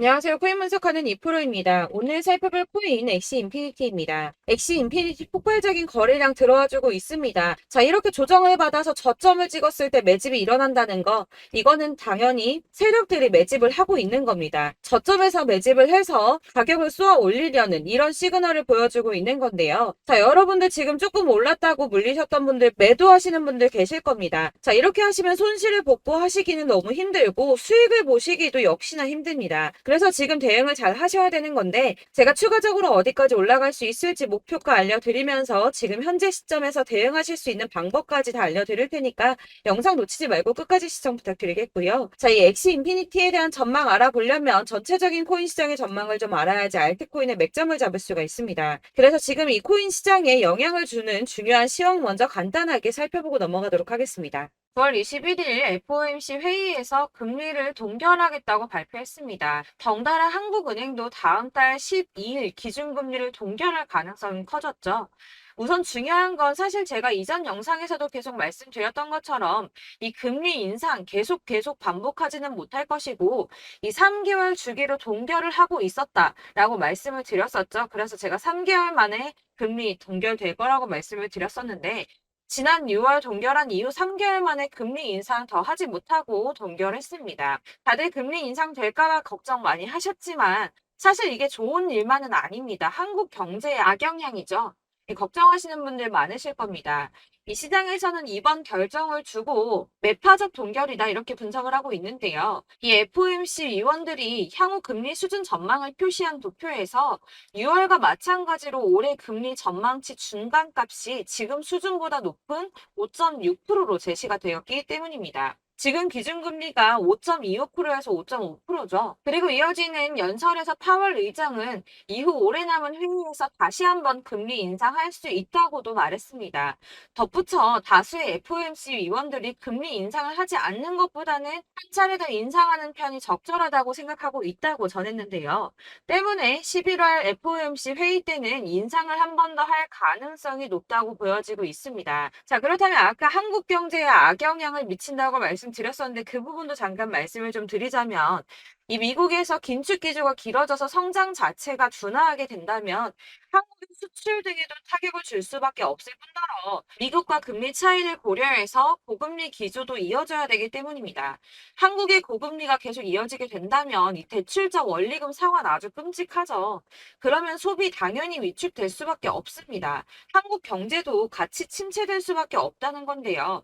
안녕하세요. 코인 분석하는 이프로입니다. 오늘 살펴볼 코인 엑시 인피니티입니다. 엑시 인피니티 폭발적인 거래량 들어와주고 있습니다. 자, 이렇게 조정을 받아서 저점을 찍었을 때 매집이 일어난다는 거, 이거는 당연히 세력들이 매집을 하고 있는 겁니다. 저점에서 매집을 해서 가격을 쏘아 올리려는 이런 시그널을 보여주고 있는 건데요. 자, 여러분들 지금 조금 올랐다고 물리셨던 분들, 매도하시는 분들 계실 겁니다. 자, 이렇게 하시면 손실을 복구하시기는 너무 힘들고 수익을 보시기도 역시나 힘듭니다. 그래서 지금 대응을 잘 하셔야 되는 건데, 제가 추가적으로 어디까지 올라갈 수 있을지 목표가 알려드리면서 지금 현재 시점에서 대응하실 수 있는 방법까지 다 알려드릴 테니까 영상 놓치지 말고 끝까지 시청 부탁드리겠고요. 자, 이 엑시 인피니티에 대한 전망 알아보려면 전체적인 코인 시장의 전망을 좀 알아야지 알트코인의 맥점을 잡을 수가 있습니다. 그래서 지금 이 코인 시장에 영향을 주는 중요한 시황 먼저 간단하게 살펴보고 넘어가도록 하겠습니다. 9월 21일 FOMC 회의에서 금리를 동결하겠다고 발표했습니다. 덩달아 한국은행도 다음 달 12일 기준금리를 동결할 가능성이 커졌죠. 우선 중요한 건 사실 제가 이전 영상에서도 계속 말씀드렸던 것처럼 이 금리 인상 계속 반복하지는 못할 것이고 이 3개월 주기로 동결을 하고 있었다라고 말씀을 드렸었죠. 그래서 제가 3개월 만에 금리 동결될 거라고 말씀을 드렸었는데 지난 6월 동결한 이후 3개월 만에 금리 인상 더 하지 못하고 동결했습니다. 다들 금리 인상 될까봐 걱정 많이 하셨지만 사실 이게 좋은 일만은 아닙니다. 한국 경제에 악영향이죠. 걱정하시는 분들 많으실 겁니다. 이 시장에서는 이번 결정을 두고 매파적 동결이다 이렇게 분석을 하고 있는데요. 이 FOMC 위원들이 향후 금리 수준 전망을 표시한 도표에서 6월과 마찬가지로 올해 금리 전망치 중간값이 지금 수준보다 높은 5.6%로 제시가 되었기 때문입니다. 지금 기준금리가 5.25%에서 5.5%죠. 그리고 이어지는 연설에서 파월 의장은 이후 오래 남은 회의에서 다시 한번 금리 인상할 수 있다고도 말했습니다. 덧붙여 다수의 FOMC 위원들이 금리 인상을 하지 않는 것보다는 한 차례 더 인상하는 편이 적절하다고 생각하고 있다고 전했는데요. 때문에 11월 FOMC 회의 때는 인상을 한 번 더 할 가능성이 높다고 보여지고 있습니다. 자, 그렇다면 아까 한국 경제에 악영향을 미친다고 말씀드렸었는데 그 부분도 잠깐 말씀을 좀 드리자면 이 미국에서 긴축 기조가 길어져서 성장 자체가 둔화하게 된다면 한국의 수출 등에도 타격을 줄 수밖에 없을 뿐더러 미국과 금리 차이를 고려해서 고금리 기조도 이어져야 되기 때문입니다. 한국의 고금리가 계속 이어지게 된다면 이 대출자 원리금 상환 아주 끔찍하죠. 그러면 소비 당연히 위축될 수밖에 없습니다. 한국 경제도 같이 침체될 수밖에 없다는 건데요.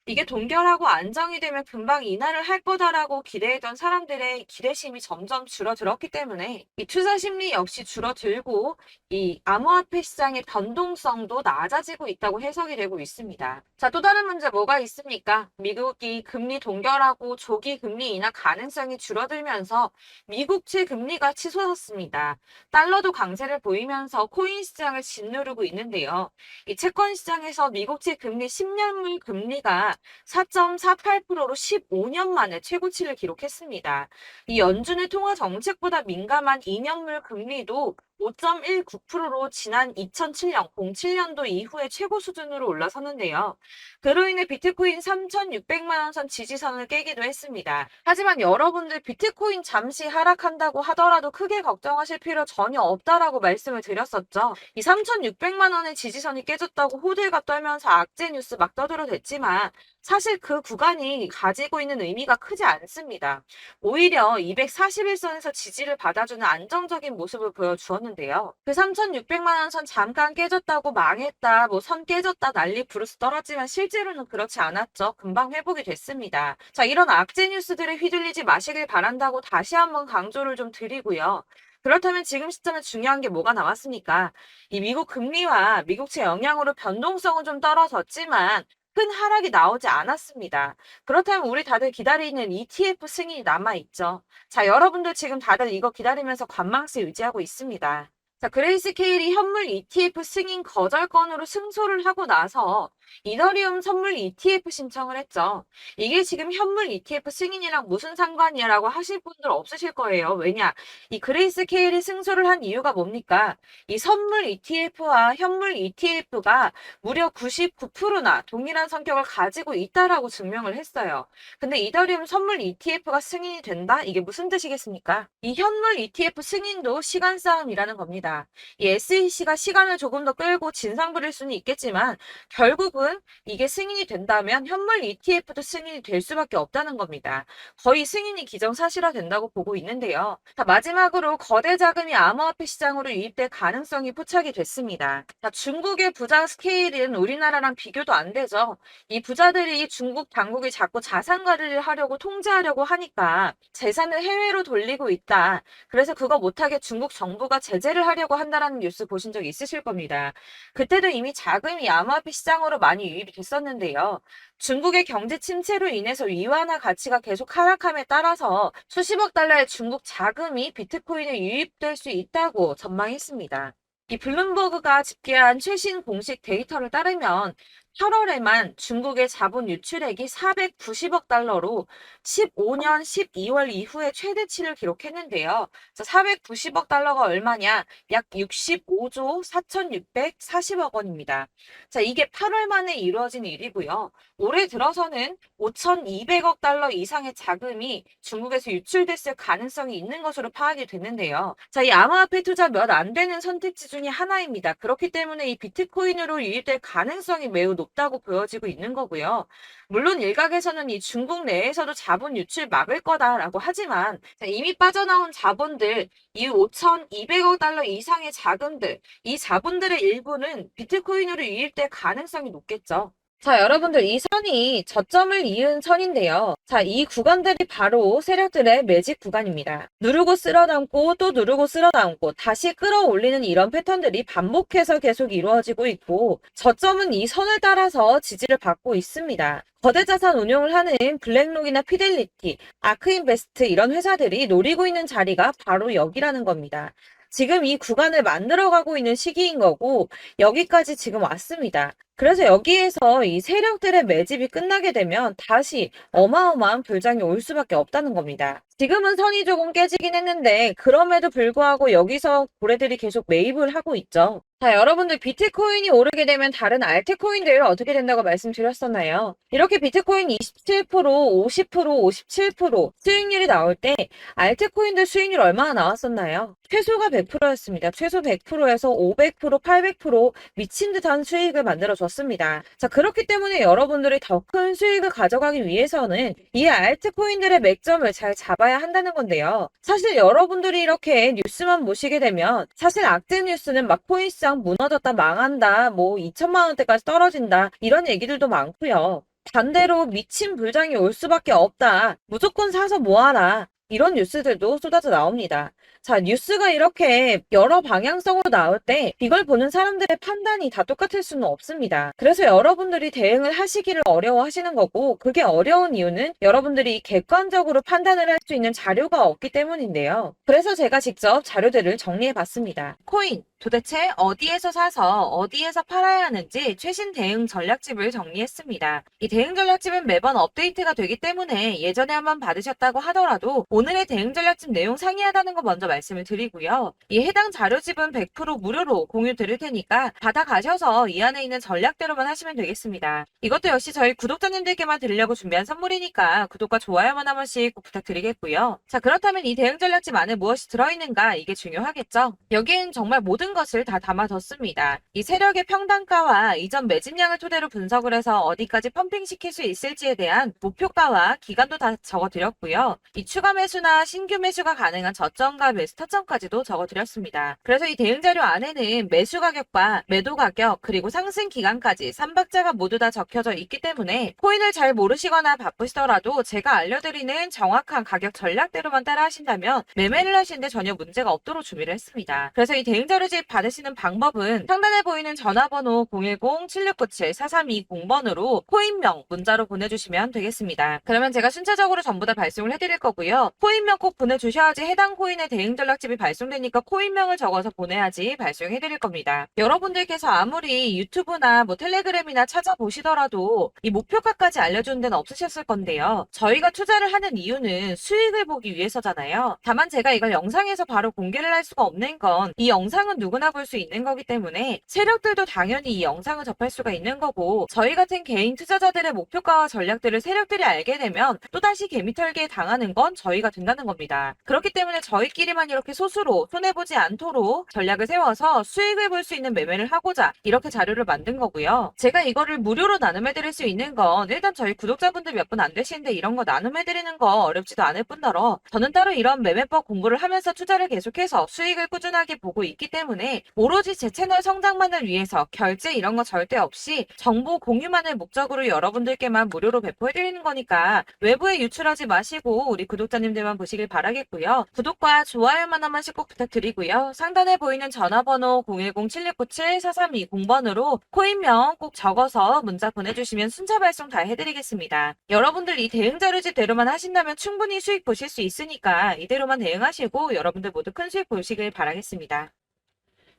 이게 동결하고 안정이 되면 금방 인하를 할 거다라고 기대했던 사람들의 기대심이 점점 줄어들었기 때문에 이 투자 심리 역시 줄어들고 이 암호화폐 시장의 변동성도 낮아지고 있다고 해석이 되고 있습니다. 자, 또 다른 문제 뭐가 있습니까? 미국이 금리 동결하고 조기 금리 인하 가능성이 줄어들면서 미국채 금리가 치솟았습니다. 달러도 강세를 보이면서 코인 시장을 짓누르고 있는데요. 이 채권 시장에서 미국채 금리 10년물 금리가 4.48%로 15년 만에 최고치를 기록했습니다. 이 연준의 통화 정책보다 민감한 2년물 금리도 5.19%로 지난 2007년, 07년도 이후에 최고 수준으로 올라섰는데요. 그로 인해 비트코인 3,600만 원 선 지지선을 깨기도 했습니다. 하지만 여러분들 비트코인 잠시 하락한다고 하더라도 크게 걱정하실 필요 전혀 없다라고 말씀을 드렸었죠. 이 3,600만 원의 지지선이 깨졌다고 호들갑 떨면서 악재 뉴스 막 떠들어댔지만 사실 그 구간이 가지고 있는 의미가 크지 않습니다. 오히려 241선에서 지지를 받아주는 안정적인 모습을 보여주었는데요. 그 3,600만 원 선 잠깐 깨졌다고 망했다, 뭐 선 깨졌다 난리 부르스 떨었지만 실제로는 그렇지 않았죠. 금방 회복이 됐습니다. 자, 이런 악재 뉴스들에 휘둘리지 마시길 바란다고 다시 한번 강조를 좀 드리고요. 그렇다면 지금 시점에 중요한 게 뭐가 남았습니까? 이 미국 금리와 미국채 영향으로 변동성은 좀 떨어졌지만 큰 하락이 나오지 않았습니다. 그렇다면 우리 다들 기다리는 ETF 승인이 남아있죠. 자, 여러분들 지금 다들 이거 기다리면서 관망세 유지하고 있습니다. 자, 그레이스케일이 현물 ETF 승인 거절 건으로 승소를 하고 나서 이더리움 선물 ETF 신청을 했죠. 이게 지금 현물 ETF 승인이랑 무슨 상관이야라고 하실 분들 없으실 거예요. 왜냐? 이 그레이스케일이 승소를 한 이유가 뭡니까? 이 선물 ETF와 현물 ETF가 무려 99%나 동일한 성격을 가지고 있다라고 증명을 했어요. 근데 이더리움 선물 ETF가 승인이 된다? 이게 무슨 뜻이겠습니까? 이 현물 ETF 승인도 시간 싸움이라는 겁니다. 이 SEC가 시간을 조금 더 끌고 진상 부릴 수는 있겠지만 결국은 이게 승인이 된다면 현물 ETF도 승인이 될 수밖에 없다는 겁니다. 거의 승인이 기정사실화 된다고 보고 있는데요. 자, 마지막으로 거대 자금이 암호화폐 시장으로 유입될 가능성이 포착이 됐습니다. 자, 중국의 부자 스케일은 우리나라랑 비교도 안 되죠. 이 부자들이 중국 당국이 자꾸 자산 관리를 하려고 통제하려고 하니까 재산을 해외로 돌리고 있다. 그래서 그거 못하게 중국 정부가 제재를 하려고 한다라는 뉴스 보신 적 있으실 겁니다. 그때도 이미 자금이 암호화폐 시장으로 많이 유입이 됐었는데요. 중국의 경제 침체로 인해서 위안화 가치가 계속 하락함에 따라서 수십억 달러의 중국 자금이 비트코인에 유입될 수 있다고 전망했습니다. 이 블룸버그가 집계한 최신 공식 데이터를 따르면 8월에만 중국의 자본 유출액이 490억 달러로 15년 12월 이후에 최대치를 기록했는데요. 490억 달러가 얼마냐? 약 65조 4,640억 원입니다. 자, 이게 8월 만에 이루어진 일이고요. 올해 들어서는 5,200억 달러 이상의 자금이 중국에서 유출됐을 가능성이 있는 것으로 파악이 됐는데요. 자, 이 암호화폐 투자 몇 안 되는 선택지 중에 하나입니다. 그렇기 때문에 이 비트코인으로 유입될 가능성이 매우 높다고 보여지고 있는 거고요. 물론 일각에서는 이 중국 내에서도 자본 유출 막을 거다라고 하지만 이미 빠져나온 자본들, 이 5,200억 달러 이상의 자금들, 이 자본들의 일부는 비트코인으로 유입될 가능성이 높겠죠. 자, 여러분들 이 선이 저점을 이은 선인데요. 자, 이 구간들이 바로 세력들의 매직 구간입니다. 누르고 쓸어담고 또 누르고 쓸어담고 다시 끌어올리는 이런 패턴들이 반복해서 계속 이루어지고 있고 저점은 이 선을 따라서 지지를 받고 있습니다. 거대 자산 운용을 하는 블랙록이나 피델리티, 아크인베스트 이런 회사들이 노리고 있는 자리가 바로 여기라는 겁니다. 지금 이 구간을 만들어가고 있는 시기인 거고 여기까지 지금 왔습니다. 그래서 여기에서 이 세력들의 매집이 끝나게 되면 다시 어마어마한 불장이 올 수밖에 없다는 겁니다. 지금은 선이 조금 깨지긴 했는데 그럼에도 불구하고 여기서 고래들이 계속 매입을 하고 있죠. 자, 여러분들 비트코인이 오르게 되면 다른 알트코인들 어떻게 된다고 말씀드렸었나요? 이렇게 비트코인 27%, 50%, 57% 수익률이 나올 때 알트코인들 수익률 얼마나 나왔었나요? 최소가 100%였습니다. 최소 100%에서 500%, 800% 미친 듯한 수익을 만들어줬습니다. 자, 그렇기 때문에 여러분들이 더 큰 수익을 가져가기 위해서는 이 알트코인들의 맥점을 잘 잡아야 한다는 건데요. 사실 여러분들이 이렇게 뉴스만 보시게 되면 사실 악재 뉴스는 막 코인시장 무너졌다, 망한다, 뭐 2천만 원대까지 떨어진다 이런 얘기들도 많고요. 반대로 미친 불장이 올 수밖에 없다. 무조건 사서 모아라. 이런 뉴스들도 쏟아져 나옵니다. 자, 뉴스가 이렇게 여러 방향성으로 나올 때 이걸 보는 사람들의 판단이 다 똑같을 수는 없습니다. 그래서 여러분들이 대응을 하시기를 어려워하시는 거고 그게 어려운 이유는 여러분들이 객관적으로 판단을 할 수 있는 자료가 없기 때문인데요. 그래서 제가 직접 자료들을 정리해 봤습니다. 코인 도대체 어디에서 사서 어디에서 팔아야 하는지 최신 대응 전략집을 정리했습니다. 이 대응 전략집은 매번 업데이트가 되기 때문에 예전에 한번 받으셨다고 하더라도 오늘의 대응 전략집 내용 상이하다는 거 먼저 말씀을 드리고요. 이 해당 자료집은 100% 무료로 공유 드릴 테니까 받아가셔서 이 안에 있는 전략대로만 하시면 되겠습니다. 이것도 역시 저희 구독자님들께만 드리려고 준비한 선물이니까 구독과 좋아요만 한 번씩 꼭 부탁드리겠고요. 자, 그렇다면 이 대응 전략집 안에 무엇이 들어있는가 이게 중요하겠죠? 여기엔 정말 모든 것을 다 담아뒀습니다. 이 세력의 평단가와 이전 매집량을 토대로 분석을 해서 어디까지 펌핑시킬 수 있을지에 대한 목표가와 기간도 다 적어드렸고요. 이 추가 매수나 신규 매수가 가능한 저점과 매수 타점까지도 적어드렸습니다. 그래서 이 대응 자료 안에는 매수 가격과 매도 가격 그리고 상승 기간까지 3박자가 모두 다 적혀져 있기 때문에 코인을 잘 모르시거나 바쁘시더라도 제가 알려드리는 정확한 가격 전략대로만 따라 하신다면 매매를 하시는데 전혀 문제가 없도록 준비를 했습니다. 그래서 이 대응 자료집 멤버십 받으시는 방법은 상단에 보이는 전화번호 010-7697-4320번으로 코인명 문자로 보내주시면 되겠습니다. 그러면 제가 순차적으로 전부 다 발송을 해드릴 거고요. 코인명 꼭 보내주셔야지 해당 코인의 대응 전략집이 발송되니까 코인명을 적어서 보내야지 발송해드릴 겁니다. 여러분들께서 아무리 유튜브나 뭐 텔레그램이나 찾아보시더라도 이 목표가까지 알려주는 데는 없으셨을 건데요. 저희가 투자를 하는 이유는 수익을 보기 위해서잖아요. 다만 제가 이걸 영상에서 바로 공개를 할 수가 없는 건 이 영상은 누구나 볼 수 있는 거기 때문에 세력들도 당연히 이 영상을 접할 수가 있는 거고, 저희 같은 개인 투자자들의 목표가와 전략들을 세력들이 알게 되면 또다시 개미털기에 당하는 건 저희가 된다는 겁니다. 그렇기 때문에 저희끼리만 이렇게 소수로 손해보지 않도록 전략을 세워서 수익을 볼 수 있는 매매를 하고자 이렇게 자료를 만든 거고요. 제가 이거를 무료로 나눔해드릴 수 있는 건 일단 저희 구독자분들 몇 분 안 되시는데 이런 거 나눔해드리는 거 어렵지도 않을 뿐더러 저는 따로 이런 매매법 공부를 하면서 투자를 계속해서 수익을 꾸준하게 보고 있기 때문에 오로지 제 채널 성장만을 위해서 결제 이런 거 절대 없이 정보 공유만을 목적으로 여러분들께만 무료로 배포해드리는 거니까 외부에 유출하지 마시고 우리 구독자님들만 보시길 바라겠고요. 구독과 좋아요만 한 번씩 꼭 부탁드리고요. 상단에 보이는 전화번호 010-7697-4320번으로 코인명 꼭 적어서 문자 보내주시면 순차 발송 다 해드리겠습니다. 여러분들 이 대응 자료집대로만 하신다면 충분히 수익 보실 수 있으니까 이대로만 대응하시고 여러분들 모두 큰 수익 보시길 바라겠습니다.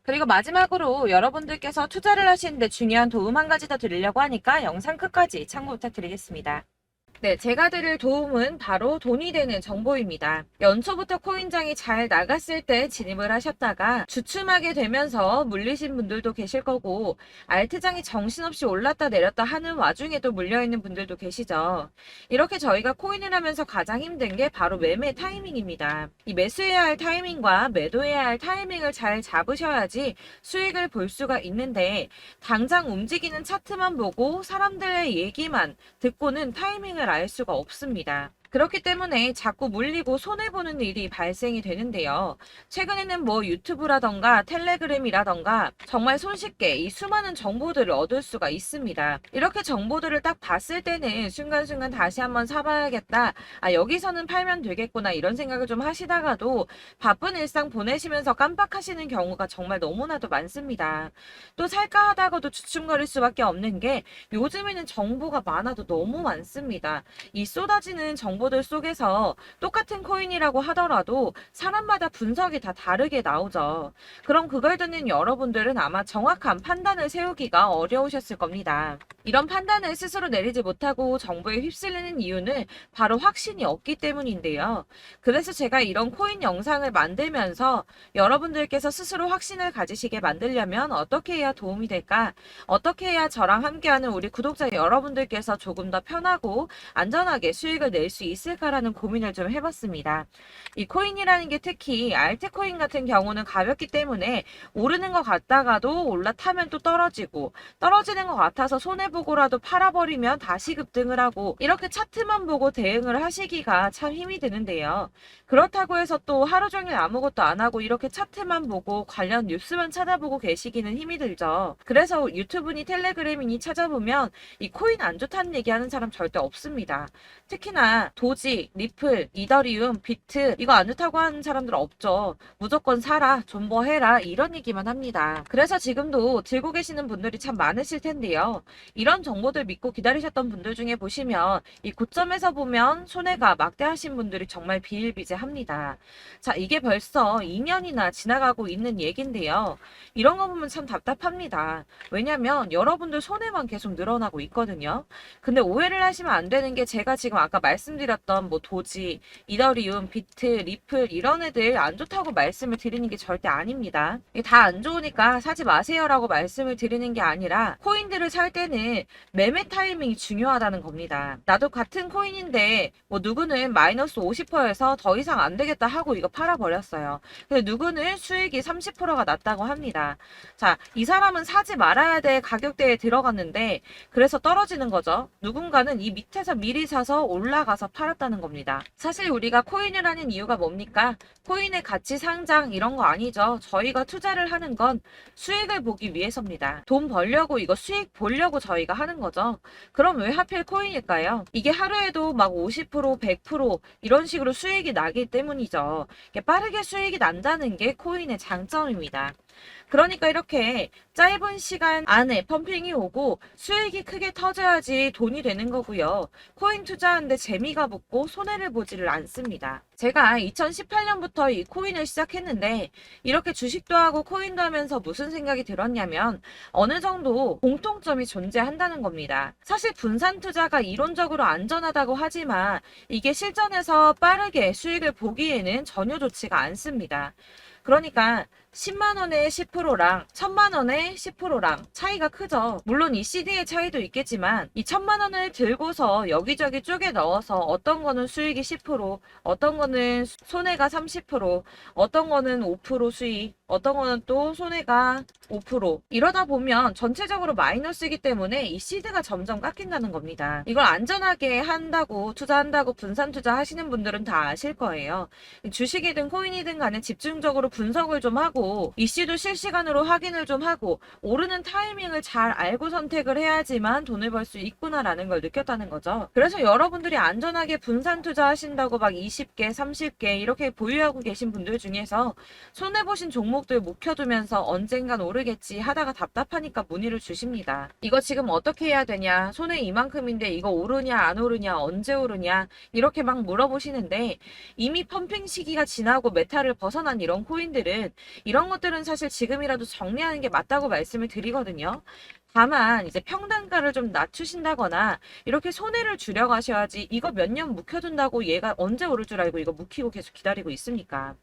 그리고 마지막으로 여러분들께서 투자를 하시는데 중요한 도움 한 가지 더 드리려고 하니까 영상 끝까지 참고 부탁드리겠습니다. 네, 제가 드릴 도움은 바로 돈이 되는 정보입니다. 연초부터 코인장이 잘 나갔을 때 진입을 하셨다가 주춤하게 되면서 물리신 분들도 계실 거고, 알트장이 정신없이 올랐다 내렸다 하는 와중에도 물려있는 분들도 계시죠. 이렇게 저희가 코인을 하면서 가장 힘든 게 바로 매매 타이밍입니다. 이 매수해야 할 타이밍과 매도해야 할 타이밍을 잘 잡으셔야지 수익을 볼 수가 있는데, 당장 움직이는 차트만 보고 사람들의 얘기만 듣고는 타이밍을 알 수가 없습니다. 그렇기 때문에 자꾸 물리고 손해보는 일이 발생이 되는데요. 최근에는 뭐 유튜브라던가 텔레그램이라던가 정말 손쉽게 이 수많은 정보들을 얻을 수가 있습니다. 이렇게 정보들을 딱 봤을 때는 순간순간 다시 한번 사봐야겠다, 아 여기서는 팔면 되겠구나 이런 생각을 좀 하시다가도 바쁜 일상 보내시면서 깜빡하시는 경우가 정말 너무나도 많습니다. 또 살까 하다가도 주춤거릴 수밖에 없는 게 요즘에는 정보가 많아도 너무 많습니다. 이 쏟아지는 정보들 속에서 똑같은 코인이라고 하더라도 사람마다 분석이 다 다르게 나오죠. 그럼 그걸 듣는 여러분들은 아마 정확한 판단을 세우기가 어려우셨을 겁니다. 이런 판단을 스스로 내리지 못하고 정보에 휩쓸리는 이유는 바로 확신이 없기 때문인데요. 그래서 제가 이런 코인 영상을 만들면서 여러분들께서 스스로 확신을 가지시게 만들려면 어떻게 해야 도움이 될까? 어떻게 해야 저랑 함께하는 우리 구독자 여러분들께서 조금 더 편하고 안전하게 수익을 낼 수 있을까라는 고민을 좀 해봤습니다. 이 코인이라는 게 특히 알트코인 같은 경우는 가볍기 때문에 오르는 것 같다가도 올라타면 또 떨어지고, 떨어지는 것 같아서 손해보고라도 팔아버리면 다시 급등을 하고, 이렇게 차트만 보고 대응을 하시기가 참 힘이 드는데요. 그렇다고 해서 또 하루 종일 아무것도 안 하고 이렇게 차트만 보고 관련 뉴스만 찾아보고 계시기는 힘이 들죠. 그래서 유튜브니 텔레그램이니 찾아보면 이 코인 안 좋다는 얘기하는 사람 절대 없습니다. 특히나 도지, 리플, 이더리움, 비트 이거 안 좋다고 하는 사람들 없죠. 무조건 사라, 존버해라 이런 얘기만 합니다. 그래서 지금도 들고 계시는 분들이 참 많으실 텐데요. 이런 정보들 믿고 기다리셨던 분들 중에 보시면 이 고점에서 보면 손해가 막대하신 분들이 정말 비일비재합니다. 자, 이게 벌써 2년이나 지나가고 있는 얘긴데요. 이런 거 보면 참 답답합니다. 왜냐면 여러분들 손해만 계속 늘어나고 있거든요. 근데 오해를 하시면 안 되는 게, 제가 지금 아까 말씀드렸던 뭐 도지, 이더리움, 비트, 리플 이런 애들 안 좋다고 말씀을 드리는 게 절대 아닙니다. 이게 다 안 좋으니까 사지 마세요라고 말씀을 드리는 게 아니라, 코인들을 살 때는 매매 타이밍이 중요하다는 겁니다. 나도 같은 코인인데 뭐 누구는 마이너스 50%에서 더 이상 안 되겠다 하고 이거 팔아버렸어요. 근데 누구는 수익이 30%가 났다고 합니다. 자, 이 사람은 사지 말아야 될 가격대에 들어갔는데 그래서 떨어지는 거죠. 누군가는 이 밑에서 미리 사서 올라가서 팔았다는 겁니다. 사실 우리가 코인을 하는 이유가 뭡니까? 코인의 가치 상장 이런 거 아니죠. 저희가 투자를 하는 건 수익을 보기 위해서입니다. 돈 벌려고 이거 수익 보려고 저희가 하는 거죠. 그럼 왜 하필 코인일까요? 이게 하루에도 막 50%, 100% 이런 식으로 수익이 나기 때문이죠. 이게 빠르게 수익이 난다는 게 코인의 장점입니다. 그러니까 이렇게 짧은 시간 안에 펌핑이 오고 수익이 크게 터져야지 돈이 되는 거고요. 코인 투자하는데 재미가 붙고 손해를 보지를 않습니다. 제가 2018년부터 이 코인을 시작했는데 이렇게 주식도 하고 코인도 하면서 무슨 생각이 들었냐면 어느 정도 공통점이 존재한다는 겁니다. 사실 분산 투자가 이론적으로 안전하다고 하지만 이게 실전에서 빠르게 수익을 보기에는 전혀 좋지가 않습니다. 그러니까 10만원에 10%랑 1000만원에 10%랑 차이가 크죠. 물론 이 CD의 차이도 있겠지만 이 1000만원을 들고서 여기저기 쪼개 넣어서 어떤 거는 수익이 10%, 어떤 거는 손해가 30%, 어떤 거는 5% 수익, 어떤 거는 또 손해가 5%. 이러다 보면 전체적으로 마이너스이기 때문에 이 시드가 점점 깎인다는 겁니다. 이걸 안전하게 한다고 투자한다고 분산 투자 하시는 분들은 다 아실 거예요. 주식이든 코인이든 간에 집중적으로 분석을 좀 하고 이슈도 실시간으로 확인을 좀 하고 오르는 타이밍을 잘 알고 선택을 해야지만 돈을 벌 수 있구나라는 걸 느꼈다는 거죠. 그래서 여러분들이 안전하게 분산 투자하신다고 막 20개, 30개 이렇게 보유하고 계신 분들 중에서 손해보신 종목들 묵혀두면서 언젠간 오르겠지 하다가 답답하니까 문의를 주십니다. 이거 지금 어떻게 해야 되냐? 손해 이만큼인데 이거 오르냐 안 오르냐 언제 오르냐 이렇게 막 물어보시는데 이미 펌핑 시기가 지나고 메타를 벗어난 이런 코인들은 이런 것들은 사실 지금이라도 정리하는 게 맞다고 말씀을 드리거든요. 다만 이제 평단가를 좀 낮추신다거나 이렇게 손해를 줄여가셔야지 이거 몇 년 묵혀둔다고 얘가 언제 오를 줄 알고 이거 묵히고 계속 기다리고 있습니까?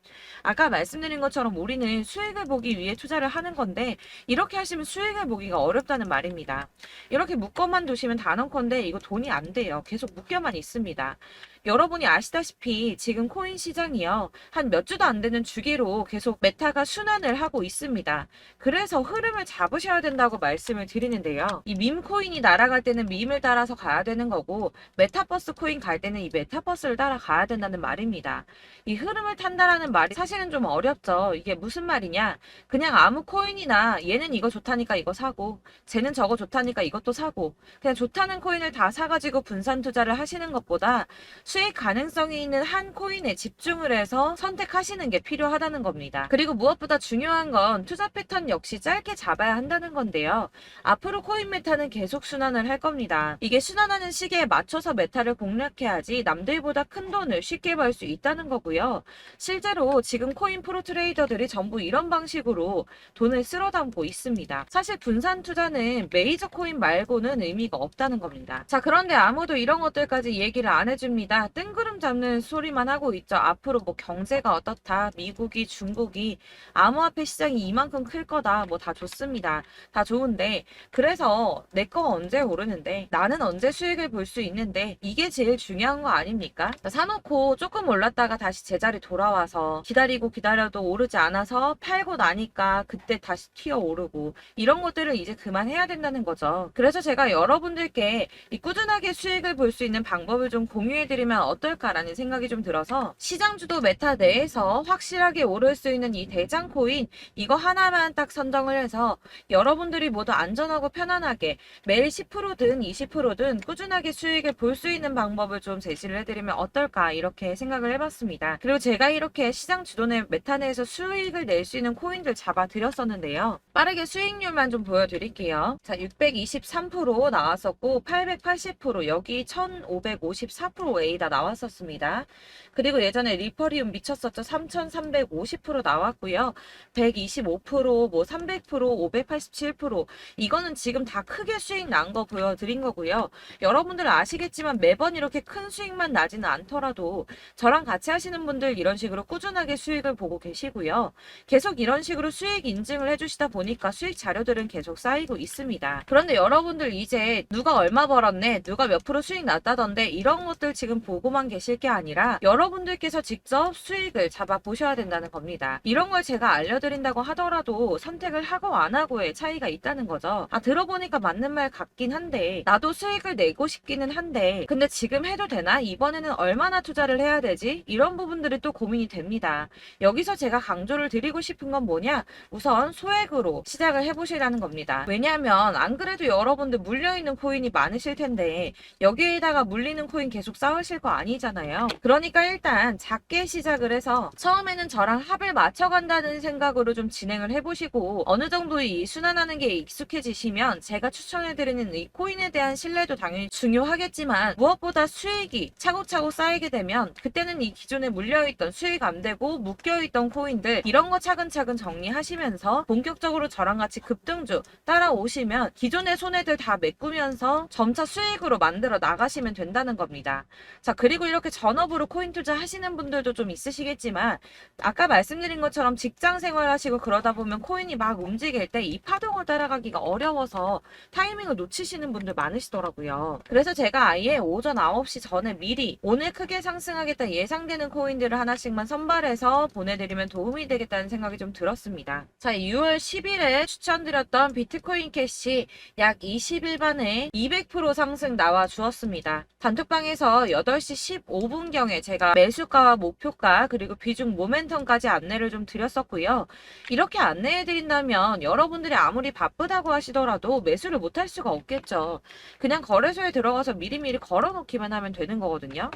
아까 말씀드린 것처럼 우리는 수익을 보기 위해 투자를 하는 건데 이렇게 하시면 수익을 보기가 어렵다는 말입니다. 이렇게 묶어만 두시면 단언컨대 이거 돈이 안 돼요. 계속 묶여만 있습니다. 여러분이 아시다시피 지금 코인 시장이요. 한 몇 주도 안 되는 주기로 계속 메타가 순환을 하고 있습니다. 그래서 흐름을 잡으셔야 된다고 말씀을 드리는데요. 이 밈 코인이 날아갈 때는 밈을 따라서 가야 되는 거고 메타버스 코인 갈 때는 이 메타버스를 따라가야 된다는 말입니다. 이 흐름을 탄다라는 말이 사실은 좀 어렵죠. 이게 무슨 말이냐? 그냥 아무 코인이나 얘는 이거 좋다니까 이거 사고 쟤는 저거 좋다니까 이것도 사고 그냥 좋다는 코인을 다 사가지고 분산 투자를 하시는 것보다 수익 가능성이 있는 한 코인에 집중을 해서 선택하시는 게 필요하다는 겁니다. 그리고 무엇보다 중요한 건 투자 패턴 역시 짧게 잡아야 한다는 건데요. 앞으로 코인 메타는 계속 순환을 할 겁니다. 이게 순환하는 시기에 맞춰서 메타를 공략해야지 남들보다 큰 돈을 쉽게 벌 수 있다는 거고요. 실제로 지금 코인 프로 트레이더들이 전부 이런 방식으로 돈을 쓸어 담고 있습니다. 사실 분산 투자는 메이저 코인 말고는 의미가 없다는 겁니다. 자, 그런데 아무도 이런 것들까지 얘기를 안 해줍니다. 뜬구름 잡는 소리만 하고 있죠. 앞으로 뭐 경제가 어떻다, 미국이, 중국이, 암호화폐 시장이 이만큼 클 거다, 뭐 다 좋습니다. 다 좋은데 그래서 내 거 언제 오르는데 나는 언제 수익을 볼 수 있는데 이게 제일 중요한 거 아닙니까? 사놓고 조금 올랐다가 다시 제자리 돌아와서 기다리고 기다려도 오르지 않아서 팔고 나니까 그때 다시 튀어 오르고 이런 것들을 이제 그만해야 된다는 거죠. 그래서 제가 여러분들께 이 꾸준하게 수익을 볼 수 있는 방법을 좀 공유해드리면 어떨까라는 생각이 좀 들어서 시장주도 메타 내에서 확실하게 오를 수 있는 이 대장 코인 이거 하나만 딱 선정을 해서 여러분들이 모두 안전하고 편안하게 매일 10%든 20%든 꾸준하게 수익을 볼 수 있는 방법을 좀 제시를 해드리면 어떨까 이렇게 생각을 해봤습니다. 그리고 제가 이렇게 시장 주도내 메타 내에서 수익을 낼 수 있는 코인들 잡아드렸었는데요. 빠르게 수익률만 좀 보여드릴게요. 자, 623% 나왔었고 880% 여기 1554%A다 나왔었습니다. 그리고 예전에 리퍼리움 미쳤었죠. 3350% 나왔고요. 125%, 뭐 300%, 587% 이거는 지금 다 크게 수익 난 거 보여드린 거고요. 여러분들 아시겠지만 매번 이렇게 큰 수익만 나지는 않더라도 저랑 같이 하시는 분들 이런 식으로 꾸준하게 수익을 보고 계시고요. 계속 이런 식으로 수익 인증을 해주시다 보니까 수익 자료들은 계속 쌓이고 있습니다. 그런데 여러분들 이제 누가 얼마 벌었네, 누가 몇 프로 수익 났다던데 이런 것들 지금 보고만 계실 게 아니라 여러분들께서 직접 수익을 잡아 보셔야 된다는 겁니다. 이런 걸 제가 알려드린다고 하더라도 선택을 하고 안 하고의 차이가 있다는 거죠. 들어보니까 맞는 말 같긴 한데 나도 수익을 내고 싶기는 한데 근데 지금 해도 되나? 이번에는 얼마나 투자를 해야 되지? 이런 부분들이 또 고민이 됩니다. 여기서 제가 강조를 드리고 싶은 건 뭐냐? 우선 소액으로 시작을 해보시라는 겁니다. 왜냐하면 안 그래도 여러분들 물려있는 코인이 많으실 텐데 여기에다가 물리는 코인 계속 쌓으실 거 아니잖아요. 그러니까 일단 작게 시작을 해서 처음에는 저랑 합을 맞춰간다는 생각으로 좀 진행을 해보시고 어느 정도 이 순환하는 게 익숙해지시면 제가 추천해드리는 이 코인에 대한 신뢰도 당연히 중요하겠지만 무엇보다 수익이 차곡차곡 쌓이게 되면 그때는 이 기존에 물려있던 수익 안 되고 묶여있던 코인들 이런 거 차근차근 정리하시면서 본격적으로 저랑 같이 급등주 따라오시면 기존의 손해들 다 메꾸면서 점차 수익으로 만들어 나가시면 된다는 겁니다. 자, 그리고 이렇게 전업으로 코인 투자 하시는 분들도 좀 있으시겠지만 아까 말씀드린 것처럼 직장 생활 하시고 그러다 보면 코인이 막 움직일 때 이 파동을 따라가기가 어려워서 타이밍을 놓치시는 분들 많으시더라고요. 그래서 제가 아예 오전 9시 전에 미리 오늘 크게 상승하겠다 예상되는 코인들을 하나씩만 선발해서 보내드리면 도움이 되겠다는 생각이 좀 들었습니다. 자, 6월 10일에 추천드렸던 비트코인 캐시 약 20일 만에 200% 상승 나와 주었습니다. 단톡방에서 8시 15분경에 제가 매수가와 목표가 그리고 비중 모멘텀까지 안내를 좀 드렸었고요. 이렇게 안내해드린다면 여러분들이 아무리 바쁘다고 하시더라도 매수를 못할 수가 없겠죠. 그냥 거래소에 들어가서 미리미리 걸어놓기만 하면 되는 거거든요.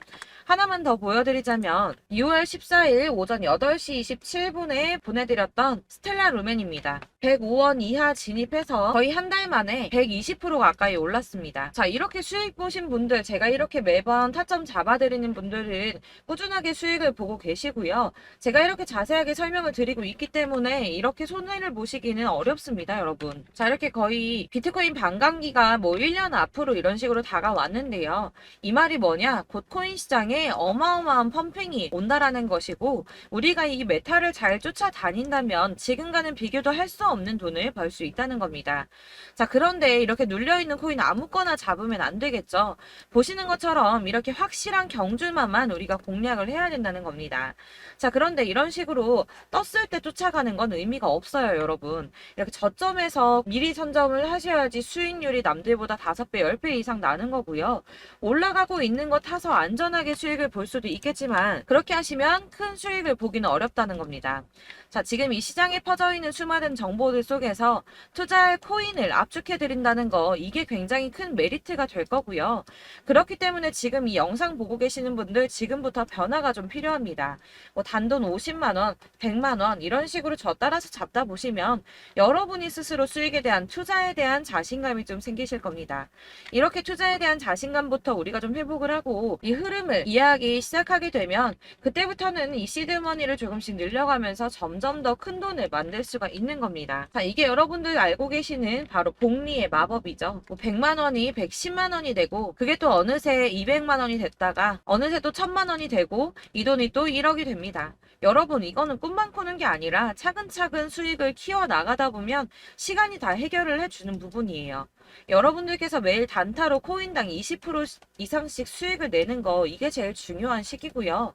하나만 더 보여드리자면 6월 14일 오전 8시 27분에 보내드렸던 스텔라 루멘입니다. 105원 이하 진입해서 거의 한 달 만에 120% 가까이 올랐습니다. 자, 이렇게 수익 보신 분들, 제가 이렇게 매번 타점 잡아드리는 분들은 꾸준하게 수익을 보고 계시고요. 제가 이렇게 자세하게 설명을 드리고 있기 때문에 이렇게 손해를 보시기는 어렵습니다, 여러분. 자, 이렇게 거의 비트코인 반감기가 뭐 1년 앞으로 이런 식으로 다가왔는데요. 이 말이 뭐냐? 곧 코인 시장에 어마어마한 펌핑이 온다라는 것이고 우리가 이 메타를 잘 쫓아다닌다면 지금과는 비교도 할 수 없는 돈을 벌 수 있다는 겁니다. 자, 그런데 이렇게 눌려있는 코인 아무거나 잡으면 안 되겠죠. 보시는 것처럼 이렇게 확실한 경주만만 우리가 공략을 해야 된다는 겁니다. 자, 그런데 이런 식으로 떴을 때 쫓아가는 건 의미가 없어요, 여러분. 이렇게 저점에서 미리 선점을 하셔야지 수익률이 남들보다 5배, 10배 이상 나는 거고요. 올라가고 있는 거 타서 안전하게 수익을 볼 수도 있겠지만 그렇게 하시면 큰 수익을 보기는 어렵다는 겁니다. 자, 지금 이 시장에 퍼져 있는 수많은 정보들 속에서 투자할 코인을 압축해드린다는 거 이게 굉장히 큰 메리트가 될 거고요. 그렇기 때문에 지금 이 영상 보고 계시는 분들 지금부터 변화가 좀 필요합니다. 뭐 단돈 50만원, 100만원 이런 식으로 저 따라서 잡다 보시면 여러분이 스스로 수익에 대한 투자에 대한 자신감이 좀 생기실 겁니다. 이렇게 투자에 대한 자신감부터 우리가 좀 회복을 하고 이 흐름을 이해하기 시작하게 되면 그때부터는 이 시드머니를 조금씩 늘려가면서 점점 더 큰 돈을 만들 수가 있는 겁니다. 자, 이게 여러분들 알고 계시는 바로 복리의 마법이죠. 뭐 100만원이 110만원이 되고 그게 또 어느새 200만원이 됐다가 어느새 또 1000만원이 되고 이 돈이 또 1억이 됩니다. 여러분, 이거는 꿈만 꾸는 게 아니라 차근차근 수익을 키워 나가다 보면 시간이 다 해결을 해주는 부분이에요. 여러분들께서 매일 단타로 코인당 20% 이상씩 수익을 내는 거 이게 제일 중요한 시기고요.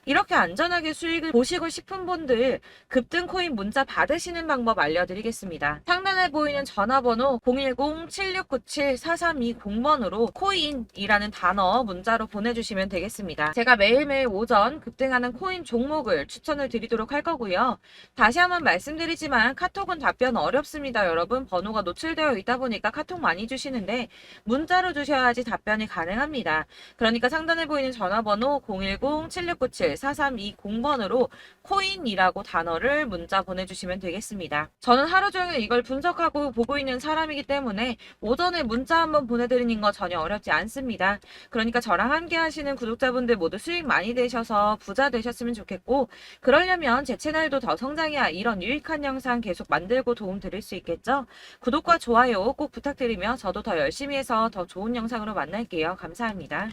이렇게 안전하게 수익을 보시고 싶은 분들 급등 코인 문자 받으시는 방법 알려드리겠습니다. 상단에 보이는 전화번호 010-7697-4320번으로 코인이라는 단어 문자로 보내주시면 되겠습니다. 제가 매일매일 오전 급등하는 코인 종목을 추천을 드리도록 할 거고요. 다시 한번 말씀드리지만 카톡은 답변 어렵습니다. 여러분, 번호가 노출되어 있다 보니까 카톡 많이 주시는데 문자로 주셔야지 답변이 가능합니다. 그러니까 상단에 보이는 전화번호 010-7697-4320번으로 코인이라고 단어를 문자 보내주시면 되겠습니다. 저는 하루 종일 이걸 분석하고 보고 있는 사람이기 때문에 오전에 문자 한번 보내드리는 거 전혀 어렵지 않습니다. 그러니까 저랑 함께 하시는 구독자분들 모두 수익 많이 되셔서 부자 되셨으면 좋겠고 그러려면 제 채널도 더 성장해야 이런 유익한 영상 계속 만들고 도움 드릴 수 있겠죠? 구독과 좋아요 꼭 부탁드리며 저도 더 열심히 해서 더 좋은 영상으로 만날게요. 감사합니다.